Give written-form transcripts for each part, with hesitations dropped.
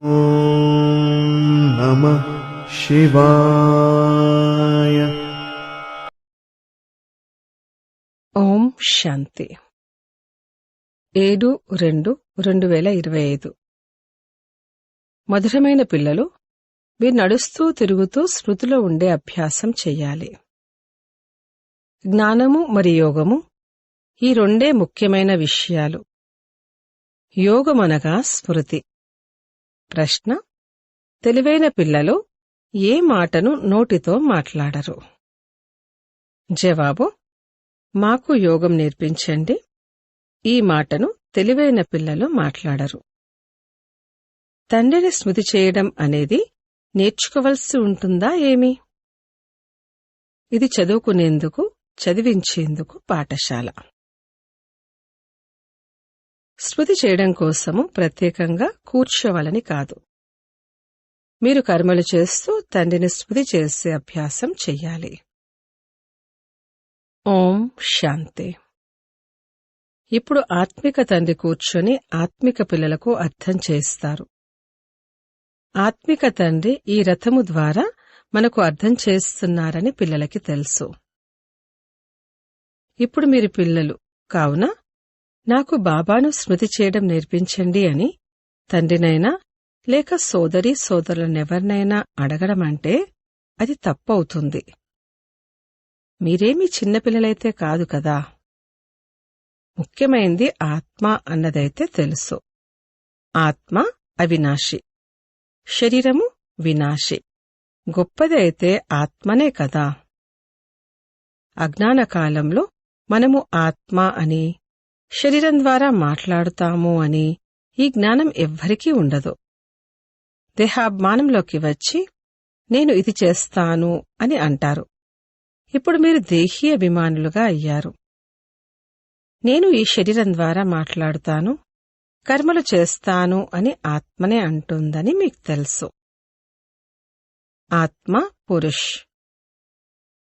ఓం నమః శివాయ. ఓం శాంతి 7/2/2025. మధురమైన పిల్లలు, మీరు నడుస్తూ తిరుగుతూ స్మృతిలో ఉండే అభ్యాసం చెయ్యాలి. జ్ఞానము మరియు యోగము ఈ రెండే ముఖ్యమైన విషయాలు. యోగమనగా స్మృతి. ప్రశ్న: తెలివైన పిల్లలు ఏ మాటను నోటితో మాట్లాడరు? జవాబు: మాకు యోగం నేర్పించండి. ఈ మాటను తెలివైన పిల్లలు మాట్లాడరు. తండ్రిని స్మృతి చేయడం అనేది నేర్చుకోవలసి ఉంటుందా ఏమి? ఇది చదువుకునేందుకు, చదివించేందుకు పాఠశాల. స్మృతి చేయడం కోసము ప్రత్యేకంగా కూర్చోవాలని కాదు. మీరు కర్మలు చేస్తూ తండ్రిని స్మృతి చేసే అభ్యాసం చెయ్యాలి. ఓం శాంతి. ఇప్పుడు ఆత్మిక తండ్రి కూర్చొని ఆత్మిక పిల్లలకు అర్థం చేస్తారు. ఆత్మిక తండ్రి ఈ రథము ద్వారా మనకు అర్థం చేస్తున్నారని పిల్లలకి తెలుసు. ఇప్పుడు మీరు పిల్లలు కావున నాకు బాబాను స్మృతి చేయడం నేర్పించండి అని తండ్రినైనా లేక సోదరీ సోదరులనెవర్నైనా అడగడమంటే అది తప్పవుతుంది. మీరేమీ చిన్నపిల్లలైతే కాదు కదా. ముఖ్యమైంది ఆత్మ అన్నదైతే తెలుసు. ఆత్మ అవినాశి, శరీరము వినాశి. గొప్పది అయితే ఆత్మనే కదా. అజ్ఞాన కాలంలో మనము ఆత్మ అని, శరీరం ద్వారా మాట్లాడుతాము అని ఈ జ్ఞానం ఎవ్వరికీ ఉండదు. దేహాభిమానంలోకి వచ్చి నేను ఇది చేస్తాను అని అంటారు. ఇప్పుడు మీరు దేహీ అభిమానులుగా అయ్యారు. నేను ఈ శరీరం ద్వారా మాట్లాడుతాను, కర్మలు చేస్తాను అని ఆత్మనే అంటుందని మీకు తెలుసు. ఆత్మ పురుష్.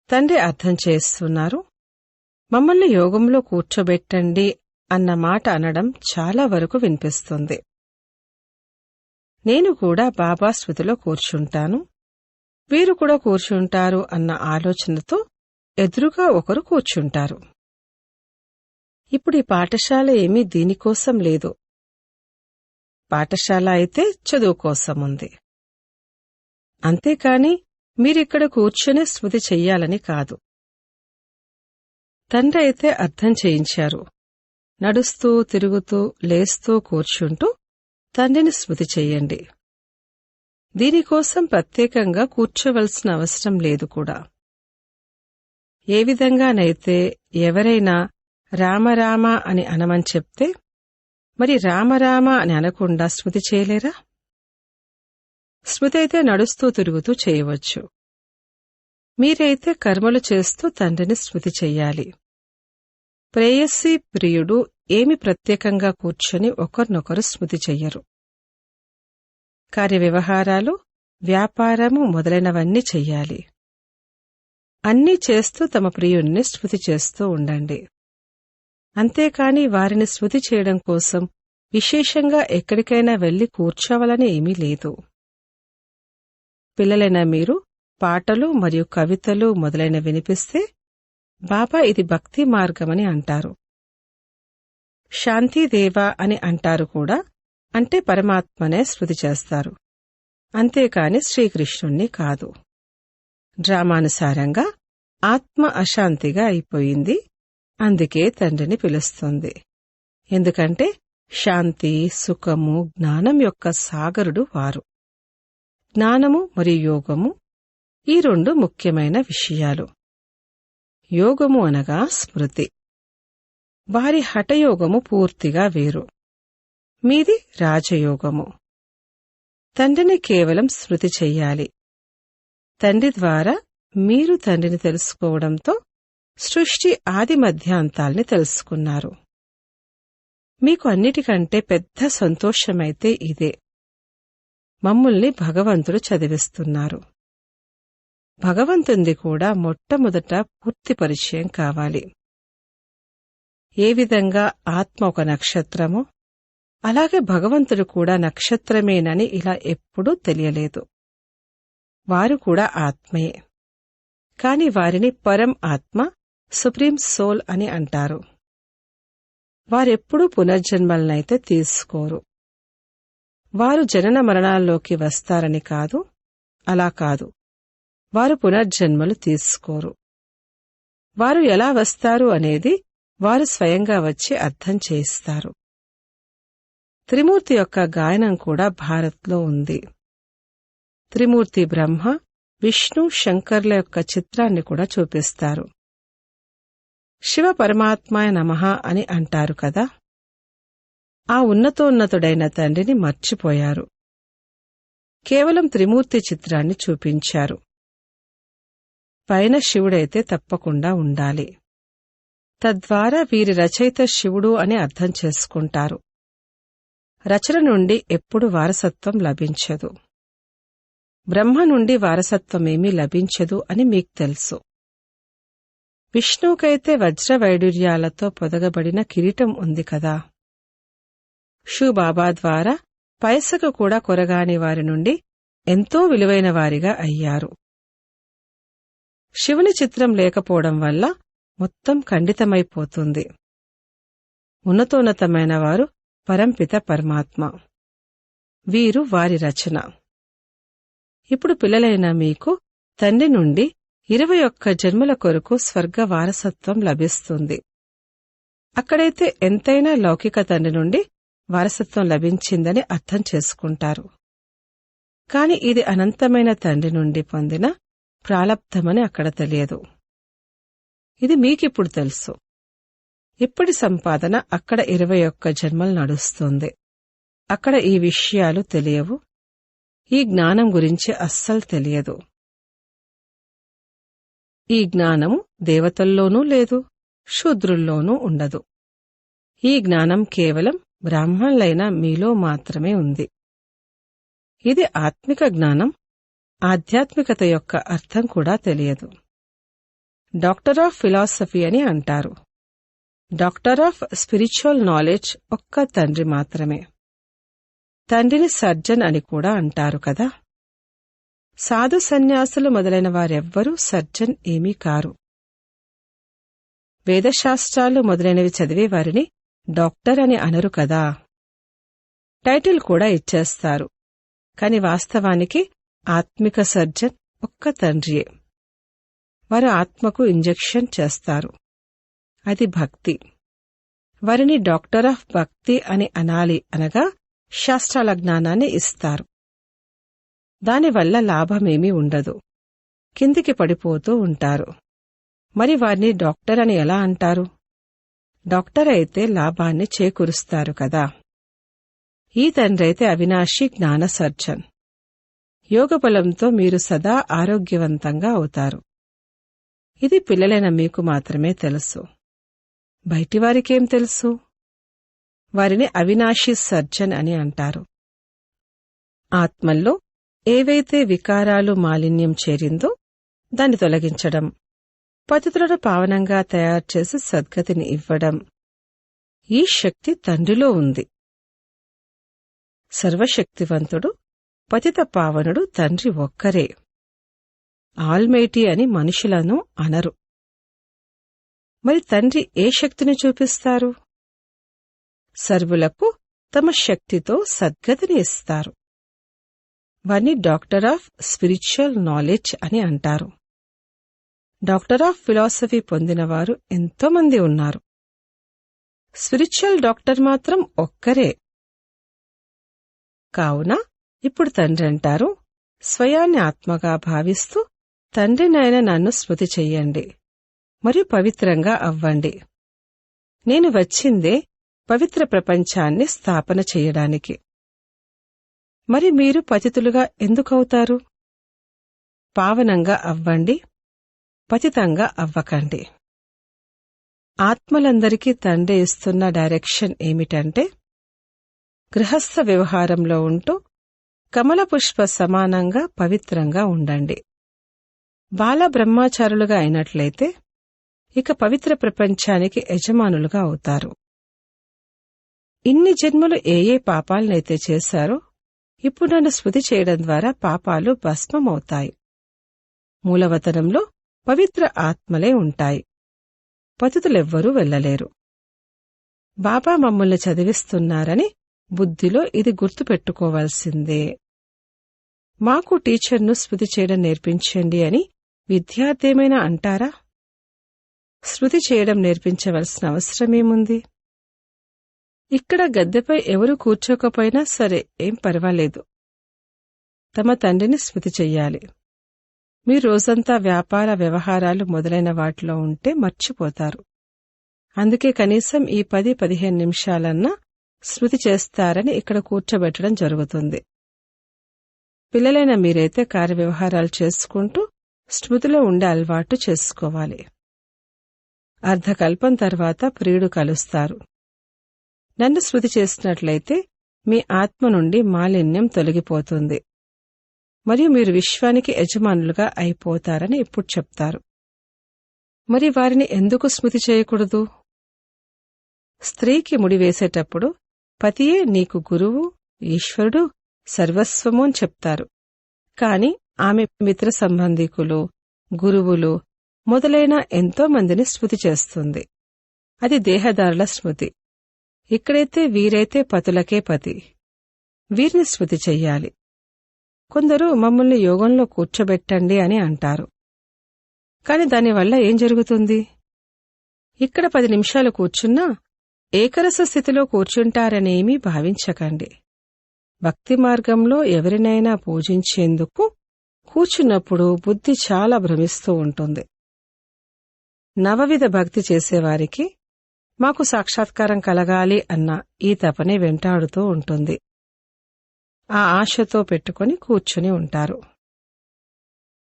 తండ్రి అర్థం చేస్తున్నారు. మమ్మల్ని యోగంలో కూర్చోబెట్టండి అన్న మాట అనడం చాలా వరకు వినిపిస్తుంది. నేను కూడా బాబా స్మృతిలో కూర్చుంటాను, వీరు కూడా కూర్చుంటారు అన్న ఆలోచనతో ఎదురుగా ఒకరు కూర్చుంటారు. ఇప్పుడు ఈ పాఠశాల ఏమీ దీనికోసం లేదు. పాఠశాల అయితే చదువు కోసముంది. అంతేకాని మీరిక్కడ కూర్చొని స్మృతి చెయ్యాలని కాదు. తండ్రి అయితే అర్థం చేయించారు. నడుస్తూ తిరుగుతూ లేస్తూ కూర్చుంటూ తండ్రిని స్మృతి చెయ్యండి. దీనికోసం ప్రత్యేకంగా కూర్చోవలసిన అవసరం లేదు కూడా. ఏ విధంగానైతే ఎవరైనా రామరామ అని అనమని చెప్తే మరి రామరామ అని అనకుండా స్మృతి చేయలేరా? స్మృతి అయితే నడుస్తూ తిరుగుతూ చేయవచ్చు. మీరైతే కర్మలు చేస్తూ తండ్రిని స్మృతి చెయ్యాలి. ప్రేయసి ప్రియుడు ఏమి ప్రత్యేకంగా కూర్చొని ఒకరినొకరు స్మృతి చెయ్యరు. కార్యవ్యవహారాలు, వ్యాపారము మొదలైనవన్నీ చెయ్యాలి. అన్నీ చేస్తూ తమ ప్రియుణ్ణి స్మృతి చేస్తూ ఉండండి. అంతేకాని వారిని స్మృతి చేయడం కోసం విశేషంగా ఎక్కడికైనా వెళ్లి కూర్చోవాలని ఏమీ లేదు. పిల్లలైన మీరు పాటలు మరియు కవితలు మొదలైన వినిపిస్తే బాబా ఇది భక్తి మార్గమని అంటారు. శాంతిదేవ అని అంటారు కూడా. అంటే పరమాత్మనే స్మృతి చేస్తారు, అంతేకాని శ్రీకృష్ణుణ్ణి కాదు. డ్రామానుసారంగా ఆత్మ అశాంతిగా అయిపోయింది. అందుకే తండ్రిని పిలుస్తుంది. ఎందుకంటే శాంతి, సుఖము, జ్ఞానం యొక్క సాగరుడు వారు. జ్ఞానము మరియు యోగము ఈ రెండు ముఖ్యమైన విషయాలు. యోగము అనగా స్మృతి. వారి హఠయోగము పూర్తిగా వేరు. మీది రాజయోగము. తండ్రిని కేవలం స్మృతి చెయ్యాలి. తండ్రి ద్వారా మీరు తండ్రిని తెలుసుకోవడంతో సృష్టి ఆది మధ్యాంతాల్ని తెలుసుకున్నారు. మీకు అన్నిటికంటే పెద్ద సంతోషమైతే ఇదే. మమ్ముల్ని భగవంతుడు చదివిస్తున్నారు. భగవంతునిది కూడా మొట్టమొదట పూర్తి పరిచయం కావాలి. ఏ విధంగా ఆత్మ ఒక నక్షత్రమో అలాగే భగవంతుడు కూడా నక్షత్రమేనని ఇలా ఎప్పుడూ తెలియలేదు. వారు కూడా ఆత్మయే, కాని వారిని పరం ఆత్మ, సుప్రీం సోల్ అని అంటారు. వారెప్పుడూ పునర్జన్మలనైతే తీసుకోరు. వారు జనన మరణాల్లోకి వస్తారని కాదు, అలా కాదు. వారు పునర్జన్మలు తీసుకోరు. వారు ఎలా వస్తారు అనేది వారు స్వయంగా వచ్చి అర్థం చేయిస్తారు. త్రిమూర్తి యొక్క గాయనం కూడా భారత్లో ఉంది. త్రిమూర్తి బ్రహ్మ, విష్ణు, శంకర్ల యొక్క చిత్రాన్ని కూడా చూపిస్తారు. శివ పరమాత్మాయ నమః అని అంటారు కదా. ఆ ఉన్నతోన్నతుడైన తండ్రిని మర్చిపోయారు. కేవలం త్రిమూర్తి చిత్రాన్ని చూపించారు. పైన శివుడైతే తప్పకుండా ఉండాలి. తద్వారా వీరి రచయిత శివుడు అని అర్థం చేసుకుంటారు. రచన నుండి ఎప్పుడు వారసత్వం లభించదు. బ్రహ్మ నుండి వారసత్వమేమీ లభించదు అని మీకు తెలుసు. విష్ణువుకైతే వజ్రవైడూర్యాలతో పొదగబడిన కిరీటం ఉంది కదా. షూబాబా ద్వారా పైసకు కూడా కొరగాని వారి నుండి ఎంతో విలువైన వారిగా అయ్యారు. శివుని చిత్రం లేకపోవడం వల్ల మొత్తం ఖండితమైపోతుంది. ఉన్నతోన్నతమైన వారు పరంపిత పరమాత్మ. వీరు వారి రచన. ఇప్పుడు పిల్లలైన మీకు తండ్రి నుండి 21 జన్మల కొరకు స్వర్గ వారసత్వం లభిస్తుంది. అక్కడైతే ఎంతైనా లౌకిక తండ్రి నుండి వారసత్వం లభించిందని అర్థం చేసుకుంటారు. కాని ఇది అనంతమైన తండ్రి నుండి పొందిన ప్రాలబ్ధమని అక్కడ తెలియదు. ఇది మీకిప్పుడు తెలుసు. ఇప్పటి సంపాదన అక్కడ 21 జన్మలు నడుస్తుంది. అక్కడ ఈ విషయాలు తెలియవు. ఈ జ్ఞానం గురించి అస్సలు తెలియదు. ఈ జ్ఞానము దేవతల్లోనూ లేదు, శూద్రుల్లోనూ ఉండదు. ఈ జ్ఞానం కేవలం బ్రాహ్మణులైన మీలో మాత్రమే ఉంది. ఇది ఆత్మిక జ్ఞానం. ఆధ్యాత్మికత యొక్క అర్థం కూడా తెలియదు. డాక్టర్ ఆఫ్ ఫిలాసఫీ అని అంటారు. డాక్టర్ ఆఫ్ స్పిరిచువల్ నాలెడ్జ్ ఒక్క తండ్రి మాత్రమే. తండ్రిని సర్జన్ అని కూడా అంటారు కదా. సాధు సన్యాసులు మొదలైన వారెవ్వరూ సర్జన్ ఏమీ కారు. వేదశాస్త్రాలు మొదలైనవి చదివే వారిని డాక్టర్ అని అనరు కదా. టైటిల్ కూడా ఇచ్చేస్తారు. కాని వాస్తవానికి ఆత్మిక సర్జన్ ఒక్క తండ్రియే. వారు ఆత్మకు ఇంజెక్షన్ చేస్తారు. అది భక్తి. వారిని డాక్టర్ ఆఫ్ భక్తి అని అనాలి, అనగా శాస్త్రాల జ్ఞానాన్ని ఇస్తారు. దానివల్ల లాభమేమీ ఉండదు. కిందికి పడిపోతూ ఉంటారు. మరి వారిని డాక్టర్ అని ఎలా అంటారు? డాక్టర్ అయితే లాభాన్ని చేకూరుస్తారు కదా. ఈ తండ్రైతే అవినాశి జ్ఞాన సర్జన్. యోగబలంతో మీరు సదా ఆరోగ్యవంతంగా అవుతారు. ఇది పిల్లలైన మీకు మాత్రమే తెలుసు. బయటివారికేం తెలుసు? వారిని అవినాశి సర్జన్ అని అంటారు. ఆత్మల్లో ఏవైతే వికారాలు మాలిన్యం చేరిందో దాన్ని తొలగించడం, పతితులను పావనంగా తయారుచేసి సద్గతిని ఇవ్వడం, ఈ శక్తి తండ్రిలో ఉంది. సర్వశక్తివంతుడు, పతిత పావనుడు తండ్రి ఒక్కరే. ఆల్మైటీ అని మనుషులను అనరు. మరి తండ్రి ఏ శక్తిని చూపిస్తారు? సర్వులకు తమ శక్తితో సద్గతిని ఇస్తారు. వారిని డాక్టర్ ఆఫ్ స్పిరిచువల్ నాలెడ్జ్ అని అంటారు. డాక్టర్ ఆఫ్ ఫిలాసఫీ పొందినవారు ఎంతోమంది ఉన్నారు. స్పిరిచువల్ డాక్టర్ మాత్రం ఒక్కరే. కావున ఇప్పుడు తండ్రి అంటారు, స్వయాన్ని ఆత్మగా భావిస్తూ తండ్రినైన నన్ను స్మృతి చెయ్యండి మరియు పవిత్రంగా అవ్వండి. నేను వచ్చిందే పవిత్ర ప్రపంచాన్ని స్థాపన చెయ్యడానికి. మరి మీరు పతితులుగా ఎందుకవుతారు? పావనంగా అవ్వండి, పతితంగా అవ్వకండి. ఆత్మలందరికీ తండ్రి ఇస్తున్న డైరెక్షన్ ఏమిటంటే, గృహస్థ వ్యవహారంలో ఉంటూ కమలపుష్ప సమానంగా పవిత్రంగా ఉండండి. బాల బ్రహ్మచారులుగా అయినట్లయితే ఇక పవిత్ర ప్రపంచానికి యజమానులుగా అవుతారు. ఇన్ని జన్మలు ఏ పాపాలనైతే చేశారో ఇప్పుడు నన్ను స్మృతి చేయడం ద్వారా పాపాలు భస్మమవుతాయి. మూలవతనంలో పవిత్ర ఆత్మలే ఉంటాయి. పతితులెవ్వరూ వెళ్లలేరు. బాబా మమ్మల్ని చదివిస్తున్నారని బుద్ధిలో ఇది గుర్తుపెట్టుకోవాల్సిందే. మాకు టీచర్ను స్మృతి చేయడం నేర్పించండి అని విద్యార్థేమైనా అంటారా? స్మృతి చేయడం నేర్పించవలసిన అవసరమేముంది? ఇక్కడ గద్దెపై ఎవరు కూర్చోకపోయినా సరే ఏం పర్వాలేదు. తమ తండ్రిని స్మృతి చెయ్యాలి. మీరు రోజంతా వ్యాపార వ్యవహారాలు మొదలైన వాటిలో ఉంటే మర్చిపోతారు. అందుకే కనీసం ఈ 10-15 నిమిషాలన్నా స్మృతి చేస్తారని ఇక్కడ కూర్చోబెట్టడం జరుగుతుంది. పిల్లలైన మీరైతే కార్యవ్యవహారాలు చేసుకుంటూ స్మృతిలో ఉండే అలవాటు చేసుకోవాలి. అర్ధకల్పం తర్వాత ప్రియుడు కలుస్తారు. నన్ను స్మృతి చేసినట్లయితే మీ ఆత్మ నుండి మాలిన్యం తొలగిపోతుంది మరియు మీరు విశ్వానికి యజమానులుగా అయిపోతారని ఇప్పుడు చెప్తారు. మరి వారిని ఎందుకు స్మృతి చేయకూడదు? స్త్రీకి ముడివేసేటప్పుడు పతియే నీకు గురువు, ఈశ్వరుడు, సర్వస్వము అని చెప్తారు. కాని ఆమె మిత్ర సంబంధికులు, గురువులు మొదలైన ఎంతో మందిని స్మృతి చేస్తుంది. అది దేహదారుల స్మృతి. ఇక్కడైతే వీరైతే పతులకే పతి. వీరిని స్మృతి చెయ్యాలి. కొందరు మమ్మల్ని యోగంలో కూర్చోబెట్టండి అని అంటారు. కాని దానివల్ల ఏం జరుగుతుంది? ఇక్కడ 10 నిమిషాలు కూర్చున్నా ఏకరస స్థితిలో కూర్చుంటారనేమీ భావించకండి. భక్తి మార్గంలో ఎవరినైనా పూజించేందుకు కూర్చున్నప్పుడు బుద్ధి చాలా భ్రమిస్తూ ఉంటుంది. నవవిధ భక్తి చేసేవారికి మాకు సాక్షాత్కారం కలగాలి అన్న ఈ తపనే వెంటాడుతూ ఉంటుంది. ఆ ఆశతో పెట్టుకుని కూర్చుని ఉంటారు.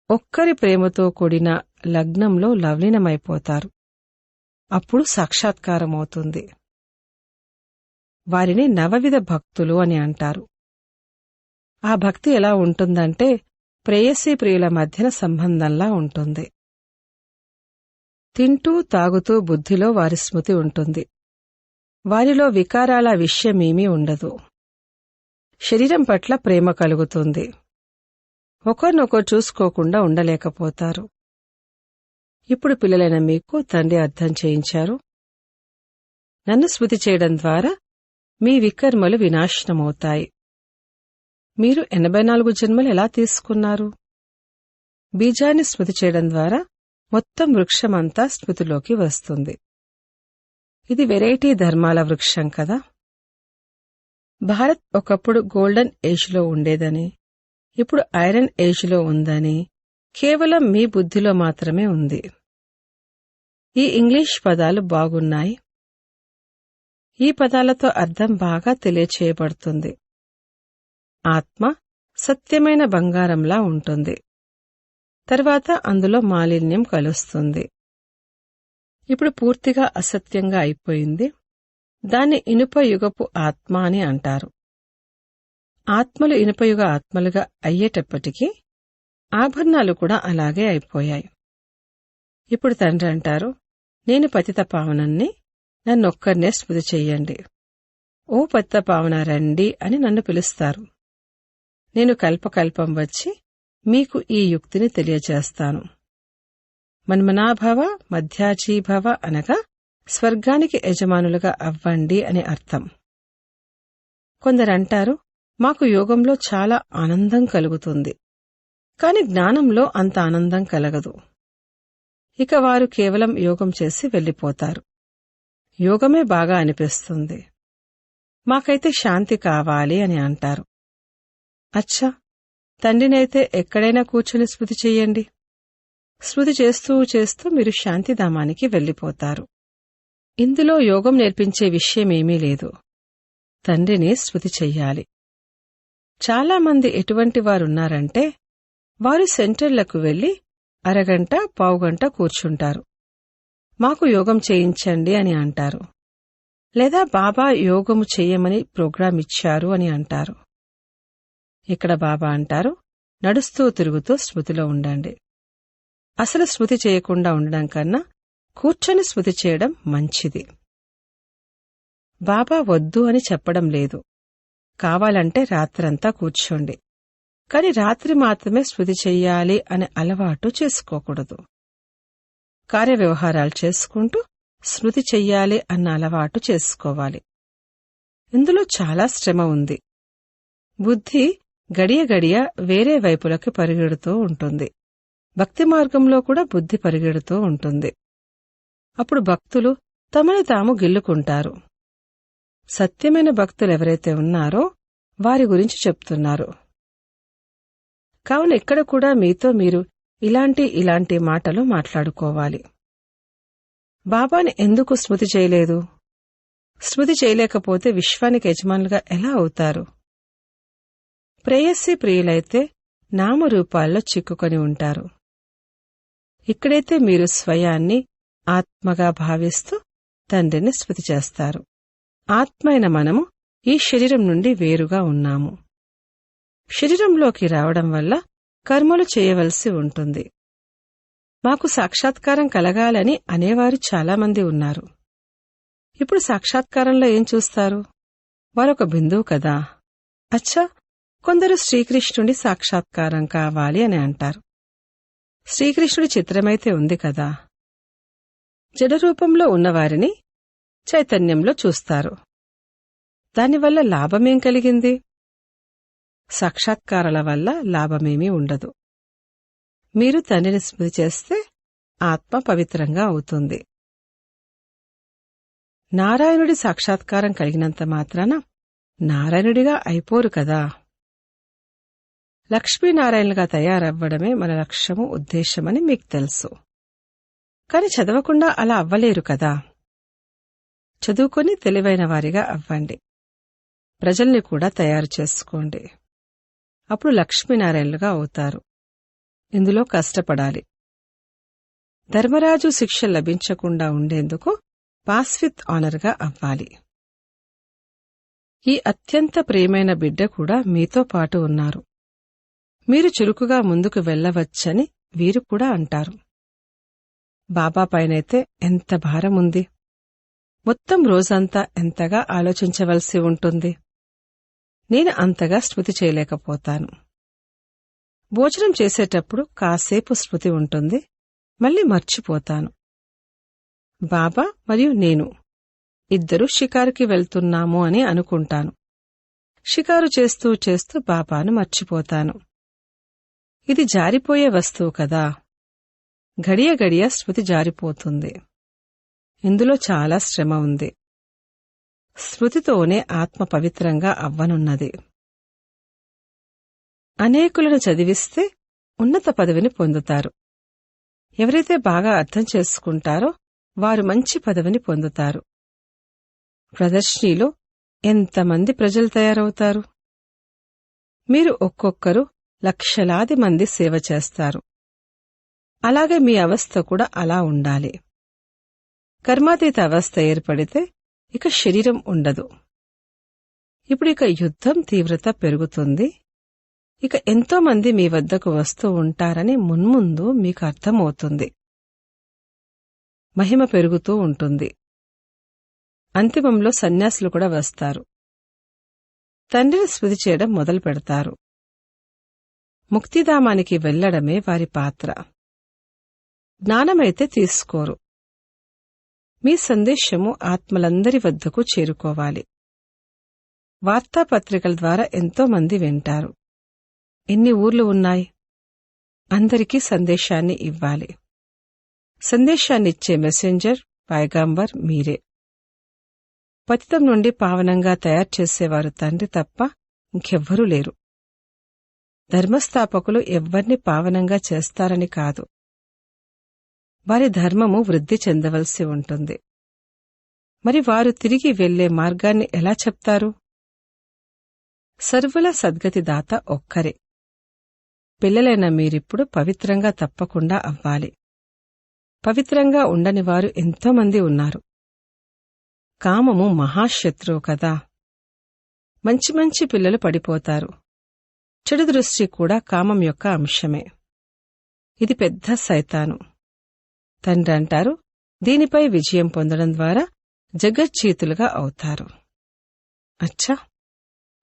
ఒక్కరి ప్రేమతో కూడిన లగ్నంలో లవలీనమైపోతారు. అప్పుడు సాక్షాత్కారమవుతుంది. వారిని నవవిధ భక్తులు అని అంటారు. ఆ భక్తి ఎలా ఉంటుందంటే ప్రేయసీ ప్రియుల మధ్యన సంబంధంలా ఉంటుంది. తింటూ తాగుతూ బుద్ధిలో వారి స్మృతి ఉంటుంది. వారిలో వికారాల విషయమేమీ ఉండదు. శరీరం పట్ల ప్రేమ కలుగుతుంది. ఒకరినొకరు చూసుకోకుండా ఉండలేకపోతారు. ఇప్పుడు పిల్లలైన మీకు తండ్రి అర్థం చేయించారు. నన్ను స్మృతి చేయడం ద్వారా మీ వికర్మలు వినాశనమవుతాయి. మీరు 84 జన్మలు ఎలా తీసుకున్నారు? బీజాన్ని స్మృతి చేయడం ద్వారా మొత్తం వృక్షమంతా స్మృతిలోకి వస్తుంది. ఇది వెరైటీ ధర్మాల వృక్షం కదా. భారత్ ఒకప్పుడు గోల్డెన్ ఏజ్లో ఉండేదని, ఇప్పుడు ఐరన్ ఏజ్లో ఉందని కేవలం మీ బుద్ధిలో మాత్రమే ఉంది. ఈ ఇంగ్లీష్ పదాలు బాగున్నాయి. ఈ పదాలతో అర్థం బాగా తెలియచేయబడుతుంది. ఆత్మ సత్యమైన బంగారంలా ఉంటుంది. తర్వాత అందులో మాలిన్యం కలుస్తుంది. ఇప్పుడు పూర్తిగా అసత్యంగా అయిపోయింది. దాన్ని ఇనుపయుగపు ఆత్మ అని అంటారు. ఆత్మలు ఇనుపయుగ ఆత్మలుగా అయ్యేటప్పటికీ ఆభరణాలు కూడా అలాగే అయిపోయాయి. ఇప్పుడు తండ్రి అంటారు, నేను పతిత పావనన్ని, నన్నొక్కర్నే స్మృతి చెయ్యండి. ఓ పతిత పావన రండి అని నన్ను పిలుస్తారు. నేను కల్పకల్పం వచ్చి మీకు ఈ యుక్తిని తెలియచేస్తాను. మన్మనాభవ మధ్యాజీభవ అనగా స్వర్గానికి యజమానులుగా అవ్వండి అని అర్థం. కొందరంటారు, మాకు యోగంలో చాలా ఆనందం కలుగుతుంది, కాని జ్ఞానంలో అంత ఆనందం కలగదు. ఇక వారు కేవలం యోగం చేసి వెళ్ళిపోతారు. యోగమే బాగా అనిపిస్తుంది. మాకైతే శాంతి కావాలి అని అంటారు. అచ్చా, తండ్రినైతే ఎక్కడైనా కూర్చుని స్మృతి చెయ్యండి. స్మృతి చేస్తూ చేస్తూ మీరు శాంతిధామానికి వెళ్ళిపోతారు. ఇందులో యోగం నేర్పించే విషయమేమీ లేదు. తండ్రిని స్మృతి చెయ్యాలి. చాలామంది ఎటువంటి వారున్నారంటే వారు సెంటర్లకు వెళ్లి అరగంట పావుగంట కూర్చుంటారు. మాకు యోగం చేయించండి అని అంటారు. లేదా బాబా యోగము చెయ్యమని ప్రోగ్రాం ఇచ్చారు అని అంటారు. ఇక్కడ బాబా అంటారు, నడుస్తూ తిరుగుతూ స్మృతిలో ఉండండి. అసలు స్మృతి చేయకుండా ఉండడం కన్నా కూర్చొని స్మృతి చేయడం మంచిది. బాబా వద్దు అని చెప్పడం లేదు. కావాలంటే రాత్రంతా కూర్చోండి, కాని రాత్రి మాత్రమే స్మృతి చెయ్యాలి అనే అలవాటు చేసుకోకూడదు. కార్యవ్యవహారాలు చేసుకుంటూ స్మృతి చెయ్యాలి అన్న అలవాటు చేసుకోవాలి. ఇందులో చాలా శ్రమ ఉంది. బుద్ధి గడియ గడియ వేరే వైపులకి పరిగెడుతూ ఉంటుంది. భక్తి మార్గంలో కూడా బుద్ధి పరిగెడుతూ ఉంటుంది. అప్పుడు భక్తులు తమని తాము గిల్లుకుంటారు. సత్యమైన భక్తులెవరైతే ఉన్నారో వారి గురించి చెప్తున్నారు. కావున ఇక్కడ కూడా మీతో మీరు ఇలాంటి మాటలు మాట్లాడుకోవాలి. బాబాని ఎందుకు స్మృతి చేయలేదు? స్మృతి చేయలేకపోతే విశ్వానికి యజమానులుగా ఎలా అవుతారు? ప్రేయస్సి ప్రియులైతే నామరూపాల్లో చిక్కుకొని ఉంటారు. ఇక్కడైతే మీరు స్వయాన్ని ఆత్మగా భావిస్తూ తండ్రిని స్మృతి చేస్తారు. ఆత్మైన మనము ఈ శరీరం నుండి వేరుగా ఉన్నాము. శరీరంలోకి రావడం వల్ల కర్మలు చేయవలసి ఉంటుంది. మాకు సాక్షాత్కారం కలగాలని అనేవారు చాలామంది ఉన్నారు. ఇప్పుడు సాక్షాత్కారంలో ఏం చూస్తారు? వారొక బిందువు కదా. అచ్చా, కొందరు శ్రీకృష్ణుడి సాక్షాత్కారం కావాలి అని అంటారు. శ్రీకృష్ణుడి చిత్రమైతే ఉంది కదా. జడరూపంలో ఉన్నవారిని చైతన్యంలో చూస్తారు. దానివల్ల లాభమేం కలిగింది? సాక్షాత్కారాల వల్ల లాభమేమీ ఉండదు. మీరు తండ్రిని స్మృతి చేస్తే ఆత్మ పవిత్రంగా అవుతుంది. నారాయణుడి సాక్షాత్కారం కలిగినంత మాత్రాన నారాయణుడిగా అయిపోరు కదా. లక్ష్మీనారాయణులుగా తయారవ్వడమే మన లక్ష్యము, ఉద్దేశమని మీకు తెలుసు. కాని చదవకుండా అలా అవ్వలేరు కదా. చదువుకొని తెలివైన వారిగా అవ్వండి. ప్రజల్ని కూడా తయారు చేసుకోండి. అప్పుడు లక్ష్మీనారాయణులుగా అవుతారు. ఇందులో కష్టపడాలి. ధర్మరాజు శిక్ష లభించకుండా ఉండేందుకు పాస్ విత్ ఆనర్గా అవ్వాలి. ఈ అత్యంత ప్రియమైన బిడ్డ కూడా మీతో పాటు ఉన్నారు. మీరు చురుకుగా ముందుకు వెళ్లవచ్చని వీరు కూడా అంటారు. బాబా పైనైతే ఎంత భారముంది. మొత్తం రోజంతా ఎంతగా ఆలోచించవలసి ఉంటుంది. నేను అంతగా స్మృతి చేయలేకపోతాను. భోజనం చేసేటప్పుడు కాసేపు స్మృతి ఉంటుంది, మళ్ళీ మర్చిపోతాను. బాబా మరియు నేను ఇద్దరూ షికారుకి వెళ్తున్నాము అని అనుకుంటాను. షికారు చేస్తూ చేస్తూ బాబాను మర్చిపోతాను. ఇది జారిపోయే వస్తువు కదా. గడియ గడియ స్మృతి జారిపోతుంది. ఇందులో చాలా శ్రమ ఉంది. స్మృతితోనే ఆత్మ పవిత్రంగా అవ్వనున్నది. అనేకులను చదివిస్తే ఉన్నత పదవిని పొందుతారు. ఎవరైతే బాగా అర్థం చేసుకుంటారో వారు మంచి పదవిని పొందుతారు. ప్రదర్శనలో ఎంతమంది ప్రజలు తయారవుతారు? మీరు ఒక్కొక్కరు లక్షలాది మంది సేవ చేస్తారు. అలాగే మీ అవస్థ కూడా అలా ఉండాలి. కర్మాతీత అవస్థ ఏర్పడితే ఇక శరీరం ఉండదు. ఇప్పుడు ఇక యుద్ధం తీవ్రత పెరుగుతుంది. ఇక ఎంతోమంది మీ వద్దకు వస్తూ ఉంటారని మున్ముందు మీకు అర్థమవుతుంది. మహిమ పెరుగుతూ ఉంటుంది. అంతిమంలో సన్యాసులు కూడా వస్తారు. తండ్రిని స్మృతి చేయడం మొదలు పెడతారు. ముక్తిధామానికి వెళ్లడమే వారి పాత్ర. జ్ఞానమైతే తీసుకోరు. మీ సందేశము ఆత్మలందరి వద్దకు చేరుకోవాలి. వార్తాపత్రికల ద్వారా ఎంతోమంది వింటారు. ఎన్ని ఊర్లు ఉన్నాయి? అందరికీ సందేశాన్ని ఇవ్వాలి. సందేశాన్నిచ్చే మెసెంజర్, పైగాంబర్ మీరే. పతితం నుండి పావనంగా తయారు చేసేవారు తండ్రి తప్ప ఇంకెవ్వరూ లేరు. ధర్మస్థాపకులు ఎవ్వర్ని పావనంగా చేస్తారని కాదు. వారి ధర్మము వృద్ధి చెందవలసి ఉంటుంది. మరి వారు తిరిగి వెళ్లే మార్గాన్ని ఎలా చెప్తారు? సర్వుల సద్గతిదాత ఒక్కరే. పిల్లలైన మీరిప్పుడు పవిత్రంగా తప్పకుండా అవ్వాలి. పవిత్రంగా ఉండని వారు ఎంతోమంది ఉన్నారు. కామము మహాశత్రువు కదా. మంచి మంచి పిల్లలు పడిపోతారు. చెడు దృష్టి కూడా కామం యొక్క అంశమే. ఇది పెద్ద సైతాను. తండ్రి అంటారు, దీనిపై విజయం పొందడం ద్వారా జగజ్జీతులుగా అవుతారు. అచ్చా,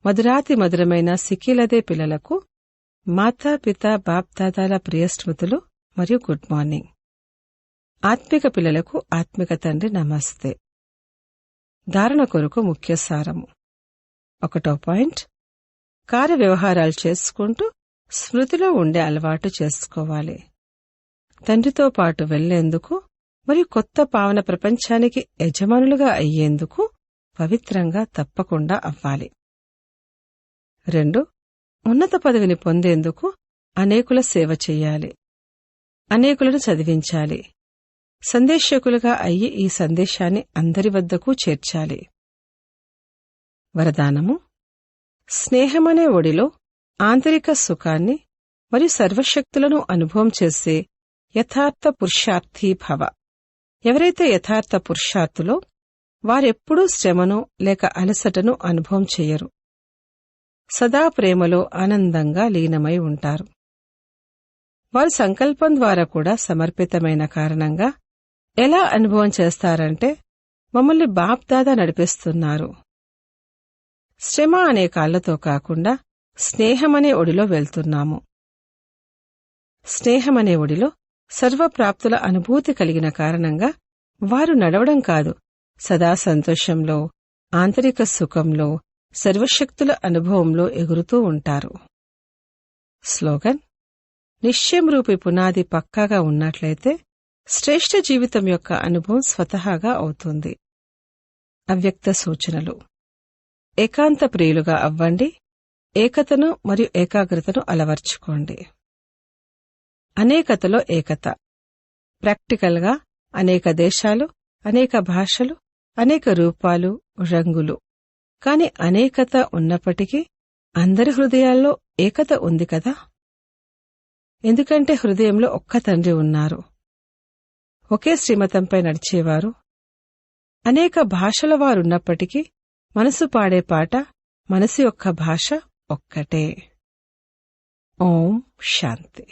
మధురాతి మధురమైన సిక్కిలదే పిల్లలకు మాతాపిత బాప్దాదాల ప్రియస్మృతులు మరియు గుడ్ మార్నింగ్. ఆత్మిక పిల్లలకు ఆత్మిక తండ్రి నమస్తే. ధారణ కొరకు ముఖ్య సారము. 1వ పాయింట్, కార్యవ్యవహారాలు చేసుకుంటూ స్మృతిలో ఉండే అలవాటు చేసుకోవాలి. తండ్రితో పాటు వెళ్లేందుకు మరియు కొత్త పావన ప్రపంచానికి యజమానులుగా అయ్యేందుకు పవిత్రంగా తప్పకుండా అవ్వాలి. 2, ఉన్నత పదవిని పొందేందుకు అనేకుల సేవ చెయ్యాలి. అనేకులను చదివించాలి. సందేశకులుగా అయ్యి ఈ సందేశాన్ని అందరి వద్దకు చేర్చాలి. వరదానము: స్నేహమనే ఒడిలో ఆంతరిక సుఖాన్ని మరియు సర్వశక్తులను అనుభవం చేసే యథార్థ పురుషార్థీ భవ. ఎవరైతే యథార్థ పురుషార్థులో వారెప్పుడూ శ్రమను లేక అలసటను అనుభవం చెయ్యరు. సదా ప్రేమలో ఆనందంగా లీనమై ఉంటారు. వారు సంకల్పం ద్వారా కూడా సమర్పితమైన కారణంగా ఎలా అనుభవం చేస్తారంటే మమ్మల్ని బాప్దాదా నడిపిస్తున్నారు. శ్రమ అనే కాళ్లతో కాకుండా స్నేహమనే ఒడిలో వెళ్తున్నాము. స్నేహమనే ఒడిలో సర్వప్రాప్తుల అనుభూతి కలిగిన కారణంగా వారు నడవడం కాదు, సదా సంతోషంలో, ఆంతరిక సుఖంలో, సర్వశక్తుల అనుభవంలో ఎగురుతూ ఉంటారు. స్లోగన్: నిశ్చయం రూపి పునాది పక్కాగా ఉన్నట్లయితే శ్రేష్ఠ జీవితం యొక్క అనుభవం స్వతహాగా అవుతుంది. అవ్యక్త సూచనలు: ఏకాంత ప్రియులుగా అవ్వండి. ఏకతను మరియు ఏకాగ్రతను అలవర్చుకోండి. అనేకతలో ఏకత. ప్రాక్టికల్గా అనేక దేశాలు, అనేక భాషలు, అనేక రూపాలు, రంగులు, కాని అనేకత ఉన్నప్పటికీ అందరి హృదయాల్లో ఏకత ఉంది కదా. ఎందుకంటే హృదయంలో ఒక్క తండ్రి ఉన్నారు. ఒకే శ్రీమతంపై నడిచేవారు. అనేక భాషల వారున్నప్పటికీ మనసు పాడే పాట, మనసు యొక్క భాష ఒక్కటే. ఓం శాంతి.